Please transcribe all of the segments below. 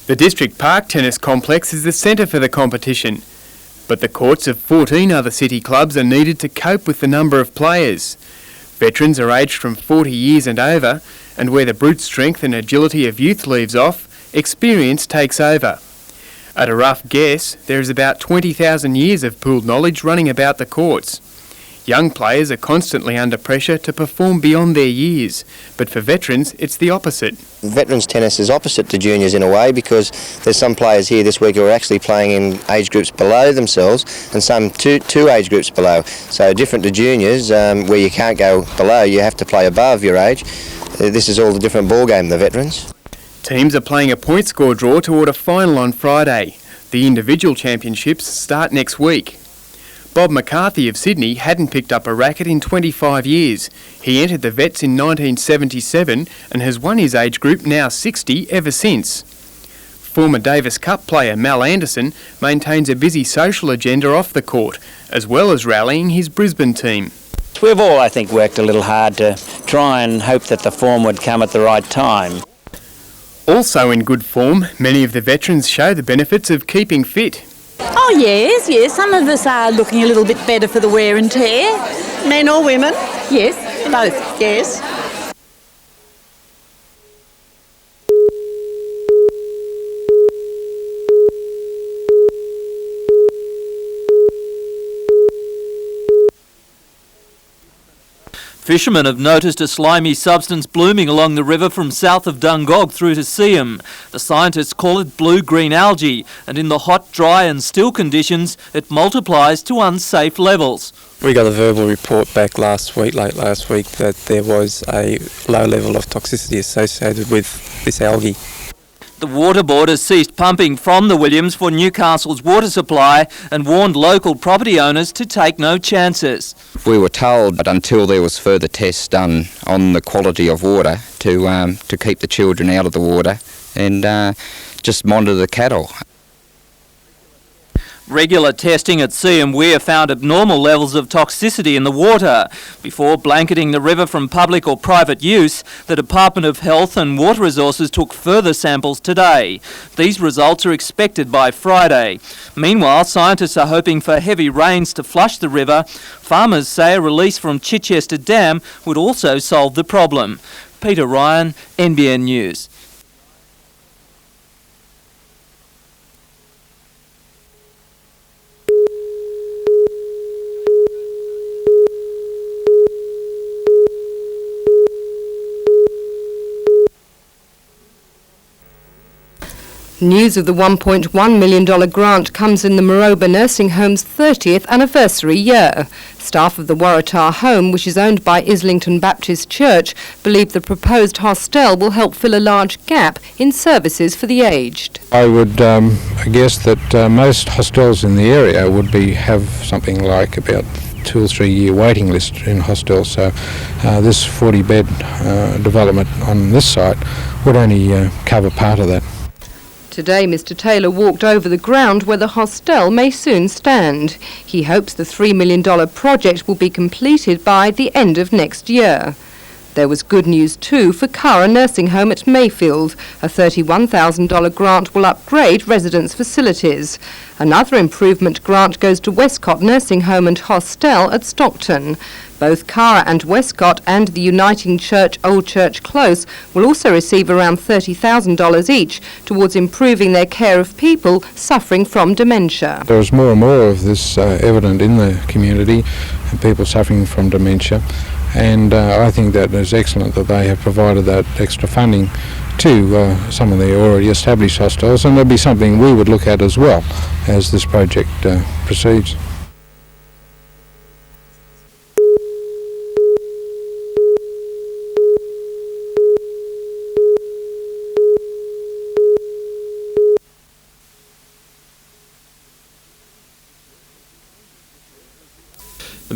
The District Park Tennis Complex is the centre for the competition, but the courts of 14 other city clubs are needed to cope with the number of players. Veterans are aged from 40 years and over, and where the brute strength and agility of youth leaves off, experience takes over. At a rough guess, there is about 20,000 years of pooled knowledge running about the courts. Young players are constantly under pressure to perform beyond their years, but for veterans it's the opposite. Veterans tennis is opposite to juniors in a way, because there's some players here this week who are actually playing in age groups below themselves and some two age groups below. So different to juniors, where you can't go below, you have to play above your age. This is all a different ball game, the veterans. Teams are playing a point score draw toward a final on Friday. The individual championships start next week. Bob McCarthy of Sydney hadn't picked up a racket in 25 years. He entered the Vets in 1977 and has won his age group, now 60, ever since. Former Davis Cup player Mal Anderson maintains a busy social agenda off the court, as well as rallying his Brisbane team. We've all, I think, worked a little hard to try and hope that the form would come at the right time. Also in good form, many of the veterans show the benefits of keeping fit. Oh yes, some of us are looking a little bit better for the wear and tear. Men or women? Yes, both, Yes. Fishermen have noticed a slimy substance blooming along the river from south of Dungog through to Seaham. The scientists call it blue-green algae, and in the hot, dry and still conditions, it multiplies to unsafe levels. We got a verbal report back late last week, that there was a low level of toxicity associated with this algae. The Water Board has ceased pumping from the Williams for Newcastle's water supply and warned local property owners to take no chances. We were told that until there was further tests done on the quality of water to keep the children out of the water and just monitor the cattle. Regular testing at Seaham Weir found abnormal levels of toxicity in the water. Before blanketing the river from public or private use, the Department of Health and Water Resources took further samples today. These results are expected by Friday. Meanwhile, scientists are hoping for heavy rains to flush the river. Farmers say a release from Chichester Dam would also solve the problem. Peter Ryan, NBN News. News of the $1.1 million grant comes in the Maroba Nursing Home's 30th anniversary year. Staff of the Waratah Home, which is owned by Islington Baptist Church, believe the proposed hostel will help fill a large gap in services for the aged. I would guess that most hostels in the area would have something like about 2 or 3 year waiting list in hostels, so this 40-bed development on this site would only cover part of that. Today, Mr Taylor walked over the ground where the hostel may soon stand. He hopes the $3 million project will be completed by the end of next year. There was good news too for Curra Nursing Home at Mayfield. A $31,000 grant will upgrade residents' facilities. Another improvement grant goes to Westcott Nursing Home and Hostel at Stockton. Both Curra and Westcott and the Uniting Church Old Church Close will also receive around $30,000 each towards improving their care of people suffering from dementia. There is more and more of this evident in the community, people suffering from dementia, and I think that it's excellent that they have provided that extra funding to some of the already established hostels, and there'll be something we would look at as well as this project proceeds.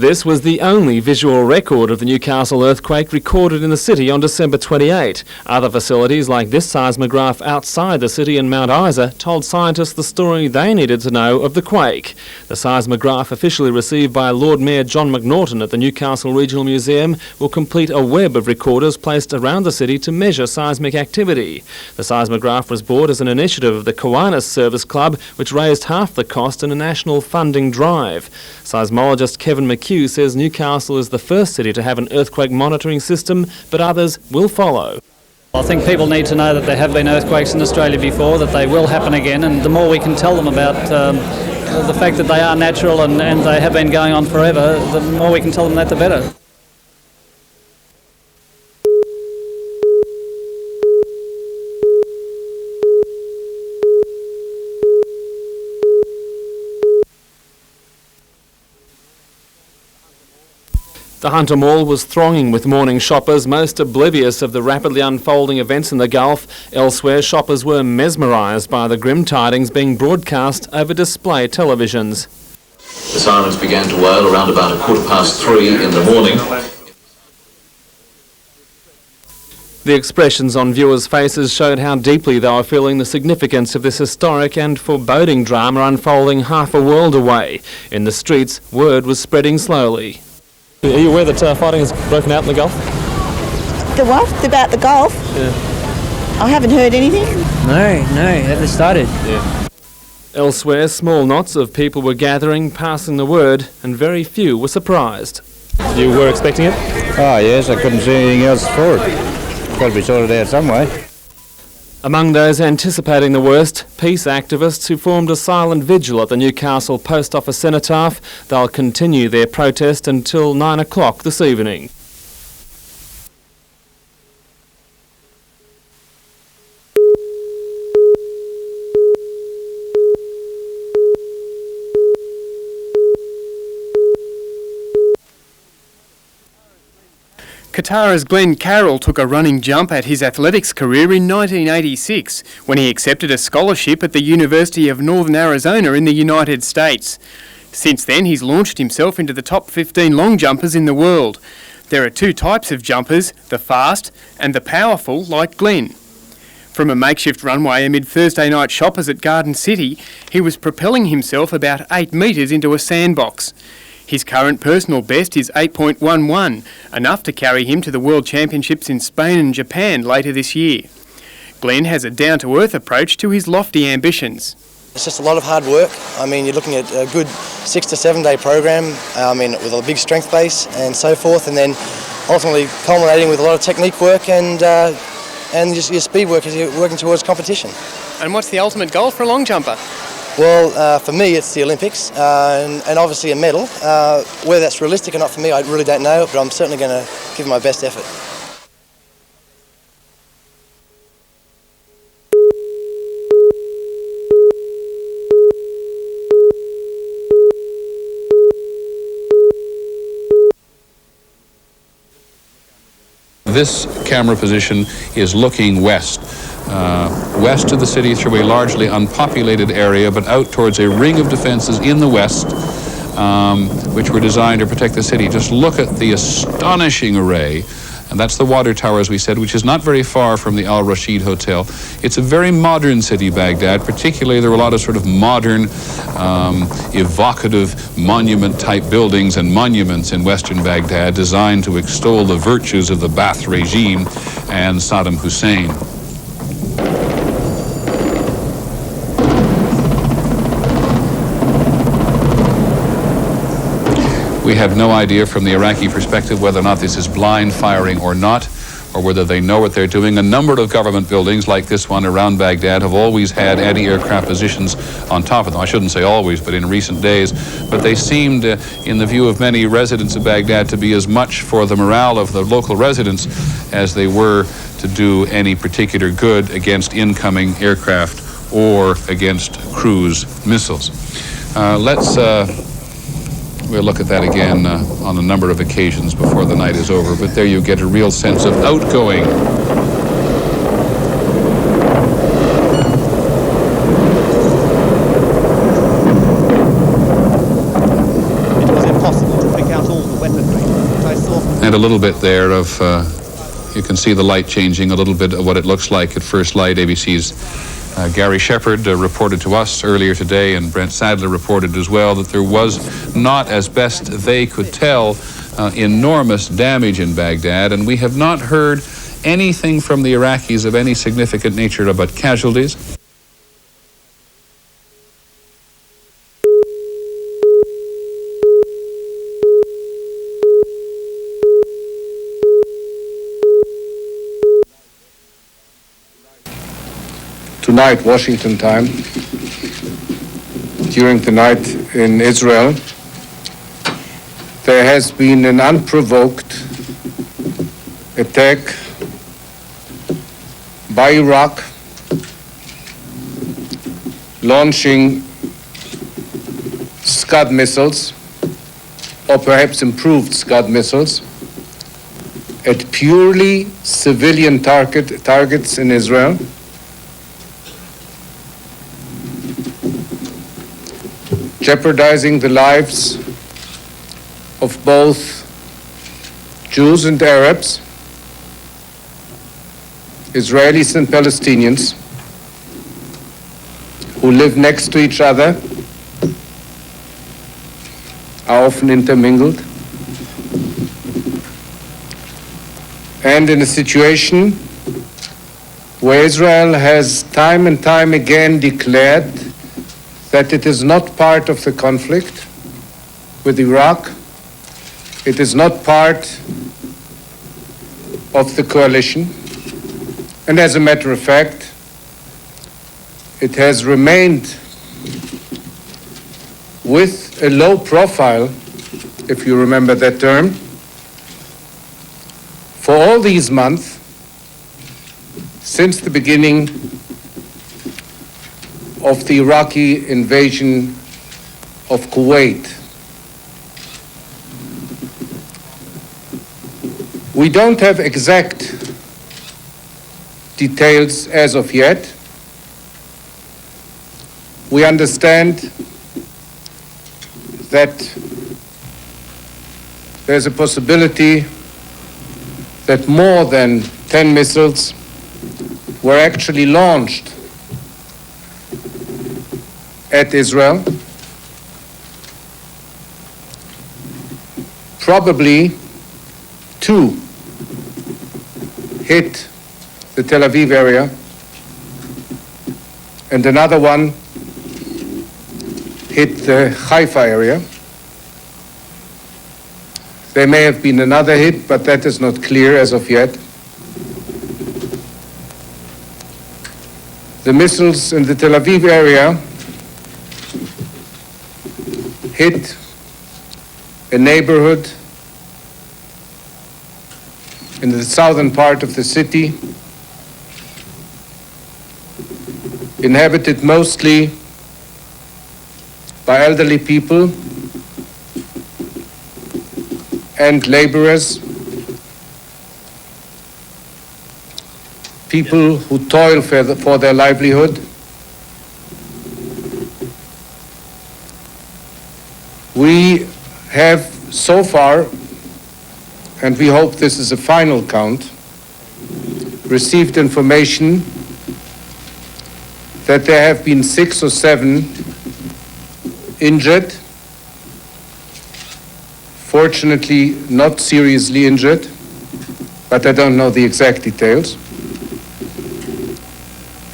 This was the only visual record of the Newcastle earthquake recorded in the city on December 28. Other facilities like this seismograph outside the city in Mount Isa told scientists the story they needed to know of the quake. The seismograph, officially received by Lord Mayor John McNaughton at the Newcastle Regional Museum, will complete a web of recorders placed around the city to measure seismic activity. The seismograph was bought as an initiative of the Kiwanis Service Club, which raised half the cost in a national funding drive. Seismologist Kevin McHugh says Newcastle is the first city to have an earthquake monitoring system, but others will follow. I think people need to know that there have been earthquakes in Australia before, that they will happen again, and the more we can tell them about the fact that they are natural and they have been going on forever, the more we can tell them that, the better. The Hunter Mall was thronging with morning shoppers, most oblivious of the rapidly unfolding events in the Gulf. Elsewhere, shoppers were mesmerised by the grim tidings being broadcast over display televisions. The sirens began to wail around about 3:15 in the morning. The expressions on viewers' faces showed how deeply they were feeling the significance of this historic and foreboding drama unfolding half a world away. In the streets, word was spreading slowly. Are you aware that fighting has broken out in the Gulf? The what? About the Gulf? Yeah. I haven't heard anything. No, it hasn't started. Yeah. Elsewhere, small knots of people were gathering, passing the word, and very few were surprised. You were expecting it? Oh yes, I couldn't see anything else for it. Got to be sorted out some way. Among those anticipating the worst, peace activists who formed a silent vigil at the Newcastle Post Office cenotaph. They'll continue their protest until 9 o'clock this evening. Katara's Glenn Carroll took a running jump at his athletics career in 1986 when he accepted a scholarship at the University of Northern Arizona in the United States. Since then, he's launched himself into the top 15 long jumpers in the world. There are two types of jumpers, the fast and the powerful, like Glenn. From a makeshift runway amid Thursday night shoppers at Garden City, he was propelling himself about 8 metres into a sandbox. His current personal best is 8.11, enough to carry him to the World Championships in Spain and Japan later this year. Glenn has a down-to-earth approach to his lofty ambitions. It's just a lot of hard work. I mean, you're looking at a good 6 to 7 day program, with a big strength base and so forth, and then ultimately culminating with a lot of technique work and just your speed work as you're working towards competition. And what's the ultimate goal for a long jumper? Well, for me, it's the Olympics and obviously a medal. Whether that's realistic or not for me, I really don't know, but I'm certainly going to give my best effort. This camera position is looking west. West of the city through a largely unpopulated area, but out towards a ring of defenses in the west, which were designed to protect the city. Just look at the astonishing array, and that's the water tower, as we said, which is not very far from the Al Rashid Hotel. It's a very modern city, Baghdad. Particularly, there were a lot of sort of modern, evocative monument-type buildings and monuments in western Baghdad designed to extol the virtues of the Ba'ath regime and Saddam Hussein. We have no idea from the Iraqi perspective whether or not this is blind firing or not, or whether they know what they're doing. A number of government buildings like this one around Baghdad have always had anti-aircraft positions on top of them. I shouldn't say always, but in recent days. But they seemed, in the view of many residents of Baghdad, to be as much for the morale of the local residents as they were to do any particular good against incoming aircraft or against cruise missiles. We'll look at that again on a number of occasions before the night is over, but there you get a real sense of outgoing. It was impossible to pick out all And a little bit there of, you can see the light changing, a little bit of what it looks like at first light. ABC's Gary Shepherd reported to us earlier today, and Brent Sadler reported as well, that there was not, as best they could tell, enormous damage in Baghdad, and we have not heard anything from the Iraqis of any significant nature about casualties. Tonight, Washington time, during the night in Israel, there has been an unprovoked attack by Iraq, launching Scud missiles, or perhaps improved Scud missiles, at purely civilian targets in Israel. Jeopardizing the lives of both Jews and Arabs, Israelis and Palestinians, who live next to each other, are often intermingled, and in a situation where Israel has time and time again declared that it is not part of the conflict with Iraq, it is not part of the coalition, and as a matter of fact, it has remained with a low profile, if you remember that term, for all these months since the beginning of the Iraqi invasion of Kuwait. We don't have exact details as of yet. We understand that there's a possibility that more than 10 missiles were actually launched at Israel. Probably 2 hit the Tel Aviv area, and another one hit the Haifa area. There may have been another hit, but that is not clear as of yet. The missiles in the Tel Aviv area hit a neighborhood in the southern part of the city, inhabited mostly by elderly people and laborers, people who toil for their livelihood. We have so far, and we hope this is a final count, received information that there have been 6 or 7 injured, fortunately not seriously injured, but I don't know the exact details.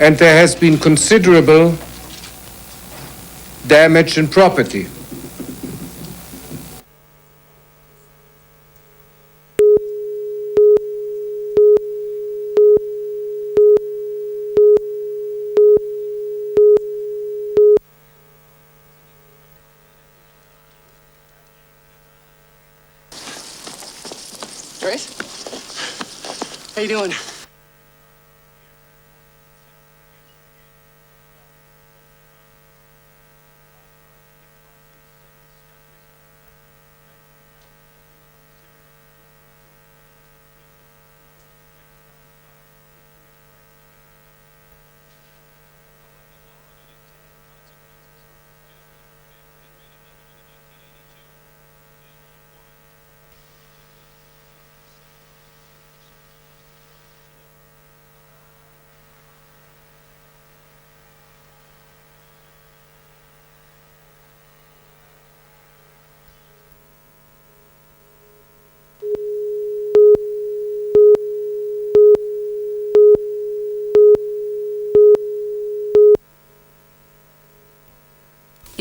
And there has been considerable damage in property. Torres? How you doing?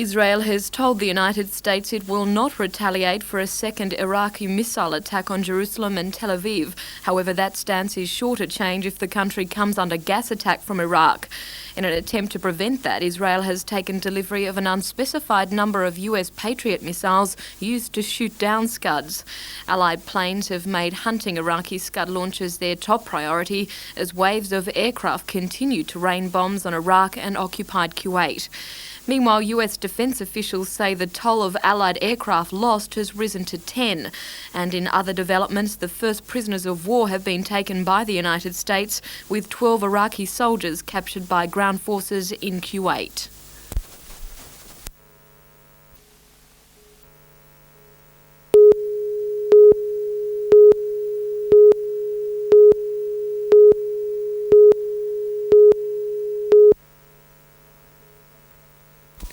Israel has told the United States it will not retaliate for a second Iraqi missile attack on Jerusalem and Tel Aviv. However, that stance is sure to change if the country comes under gas attack from Iraq. In an attempt to prevent that, Israel has taken delivery of an unspecified number of US Patriot missiles used to shoot down Scuds. Allied planes have made hunting Iraqi Scud launchers their top priority as waves of aircraft continue to rain bombs on Iraq and occupied Kuwait. Meanwhile, US defence officials say the toll of Allied aircraft lost has risen to 10. And in other developments, the first prisoners of war have been taken by the United States, with 12 Iraqi soldiers captured by ground forces in Kuwait.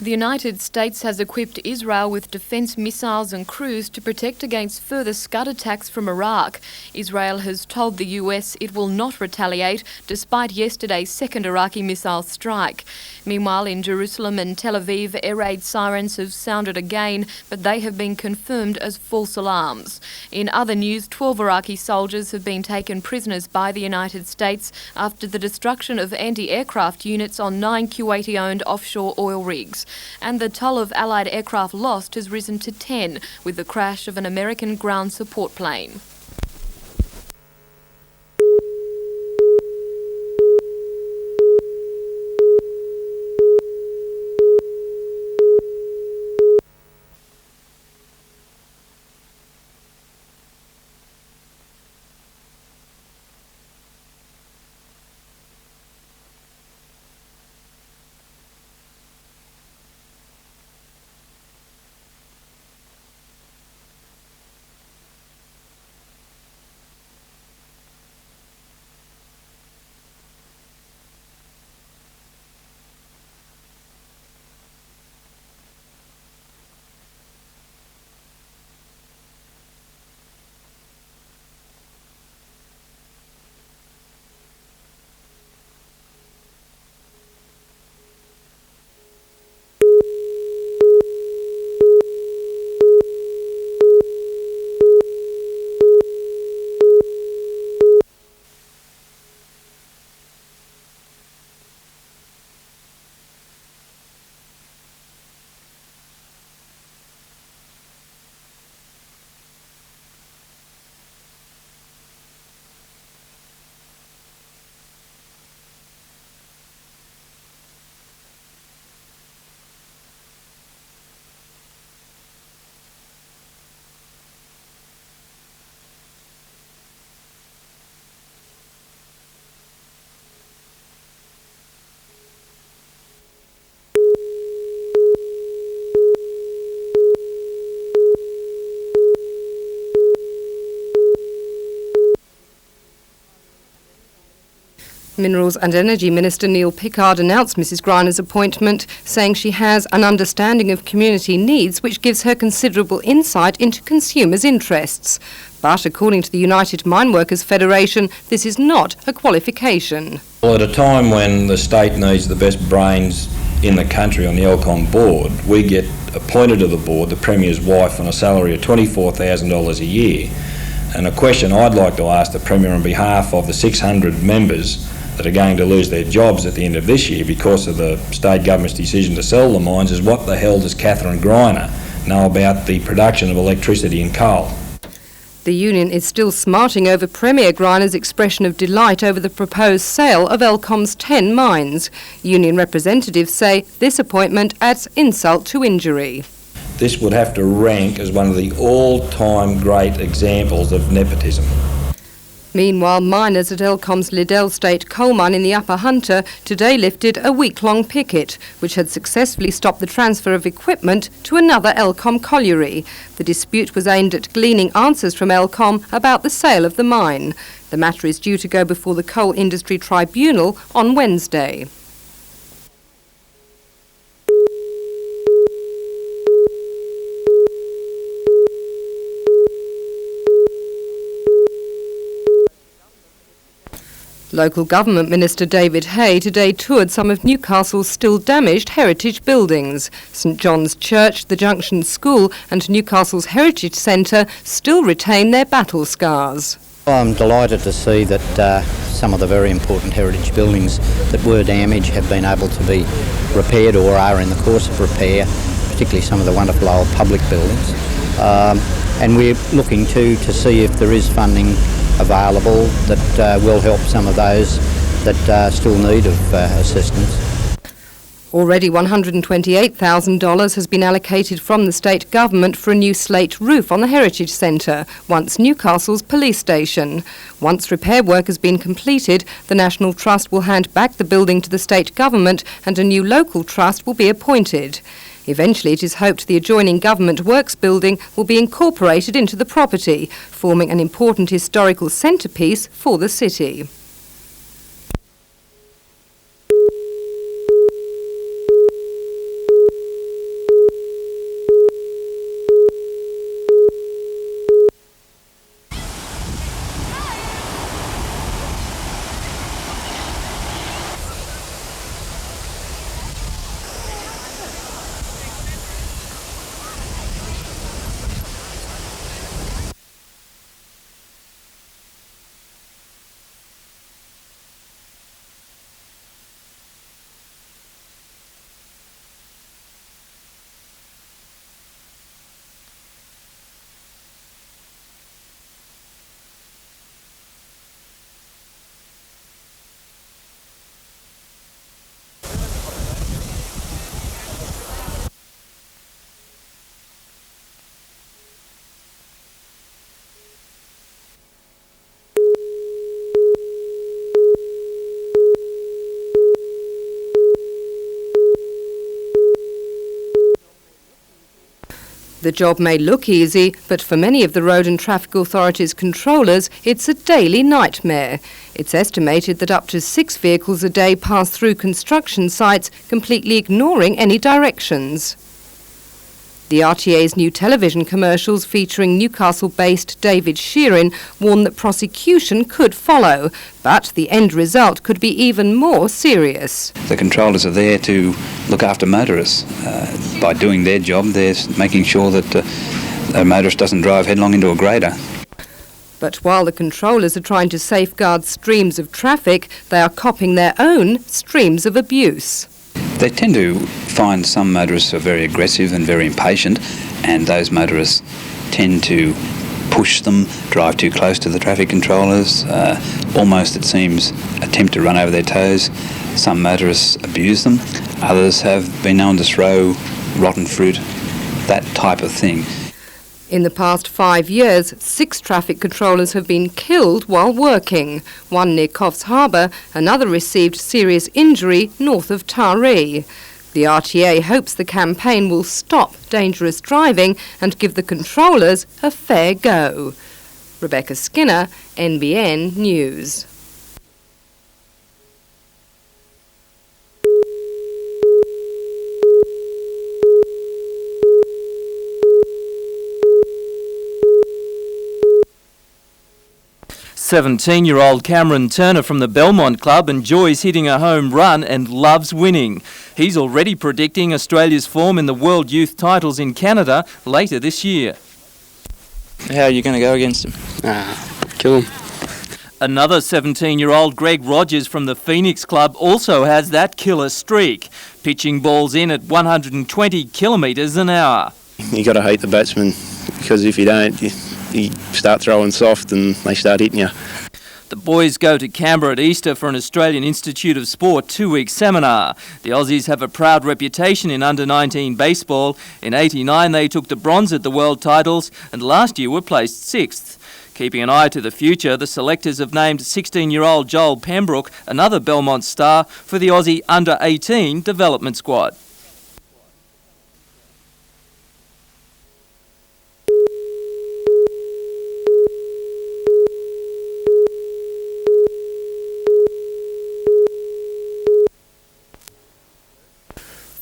The United States has equipped Israel with defence missiles and crews to protect against further Scud attacks from Iraq. Israel has told the US it will not retaliate, despite yesterday's second Iraqi missile strike. Meanwhile, in Jerusalem and Tel Aviv, air raid sirens have sounded again, but they have been confirmed as false alarms. In other news, 12 Iraqi soldiers have been taken prisoners by the United States after the destruction of anti-aircraft units on 9 Kuwaiti-owned offshore oil rigs. And the toll of Allied aircraft lost has risen to 10 with the crash of an American ground support plane. Minerals and Energy Minister Neil Pickard announced Mrs Griner's appointment, saying she has an understanding of community needs which gives her considerable insight into consumers' interests. But according to the United Mine Workers Federation, this is not a qualification. Well, at a time when the state needs the best brains in the country on the ELCOM board, we get appointed to the board, the Premier's wife, on a salary of $24,000 a year. And a question I'd like to ask the Premier on behalf of the 600 members that are going to lose their jobs at the end of this year because of the state government's decision to sell the mines is what the hell does Catherine Griner know about the production of electricity and coal? The union is still smarting over Premier Griner's expression of delight over the proposed sale of ELCOM's 10 mines. Union representatives say this appointment adds insult to injury. This would have to rank as one of the all-time great examples of nepotism. Meanwhile, miners at ELCOM's Liddell State coal mine in the Upper Hunter today lifted a week-long picket, which had successfully stopped the transfer of equipment to another ELCOM colliery. The dispute was aimed at gleaning answers from ELCOM about the sale of the mine. The matter is due to go before the Coal Industry Tribunal on Wednesday. Local Government Minister David Hay today toured some of Newcastle's still damaged heritage buildings. St John's Church, the Junction School and Newcastle's Heritage Centre still retain their battle scars. I'm delighted to see that some of the very important heritage buildings that were damaged have been able to be repaired or are in the course of repair, particularly some of the wonderful old public buildings. And we're looking to see if there is funding available that will help some of those that still need of assistance. Already $128,000 has been allocated from the state government for a new slate roof on the Heritage Centre, once Newcastle's police station. Once repair work has been completed, the National Trust will hand back the building to the state government and a new local trust will be appointed. Eventually, it is hoped the adjoining Government Works building will be incorporated into the property, forming an important historical centrepiece for the city. The job may look easy, but for many of the Road and Traffic Authority's controllers, it's a daily nightmare. It's estimated that up to 6 vehicles a day pass through construction sites, completely ignoring any directions. The RTA's new television commercials featuring Newcastle-based David Sheerin warn that prosecution could follow, but the end result could be even more serious. The controllers are there to look after motorists. By doing their job, they're making sure that a motorist doesn't drive headlong into a grader. But while the controllers are trying to safeguard streams of traffic, they are copping their own streams of abuse. They tend to find some motorists are very aggressive and very impatient, and those motorists tend to push them, drive too close to the traffic controllers, almost, it seems, attempt to run over their toes. Some motorists abuse them, others have been known to throw rotten fruit, that type of thing. In the past 5 years, 6 traffic controllers have been killed while working. One near Coffs Harbour, another received serious injury north of Taree. The RTA hopes the campaign will stop dangerous driving and give the controllers a fair go. Rebecca Skinner, NBN News. "17-year-old Cameron Turner from the Belmont Club enjoys hitting a home run and loves winning. He's already predicting Australia's form in the World Youth Titles in Canada later this year." How are you going to go against him? Kill him. Another 17-year-old Greg Rogers from the Phoenix Club also has that killer streak, pitching balls in at 120 kilometres an hour. You got to hate the batsman, because if you don't, you start throwing soft and they start hitting you. The boys go to Canberra at Easter for an Australian Institute of Sport 2-week seminar. The Aussies have a proud reputation in under-19 baseball. In '89 they took the bronze at the World Titles and last year were placed 6th. Keeping an eye to the future, the selectors have named 16-year-old Joel Pembroke, another Belmont star, for the Aussie under-18 development squad.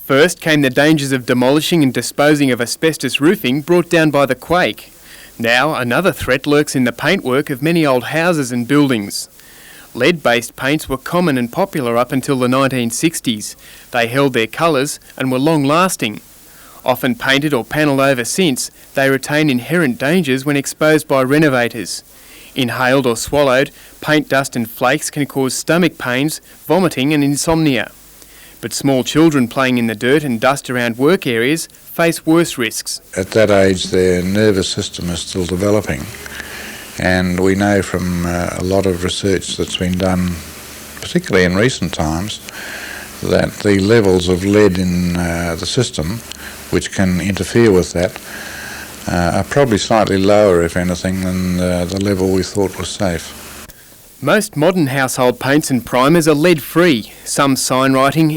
First came the dangers of demolishing and disposing of asbestos roofing brought down by the quake. Now another threat lurks in the paintwork of many old houses and buildings. Lead-based paints were common and popular up until the 1960s. They held their colours and were long-lasting. Often painted or panelled over since, they retain inherent dangers when exposed by renovators. Inhaled or swallowed, paint dust and flakes can cause stomach pains, vomiting and insomnia. But small children playing in the dirt and dust around work areas face worse risks. At that age, their nervous system is still developing. And we know from a lot of research that's been done, particularly in recent times, that the levels of lead in the system, which can interfere with that, are probably slightly lower, if anything, than the level we thought was safe. Most modern household paints and primers are lead-free. Some sign writing,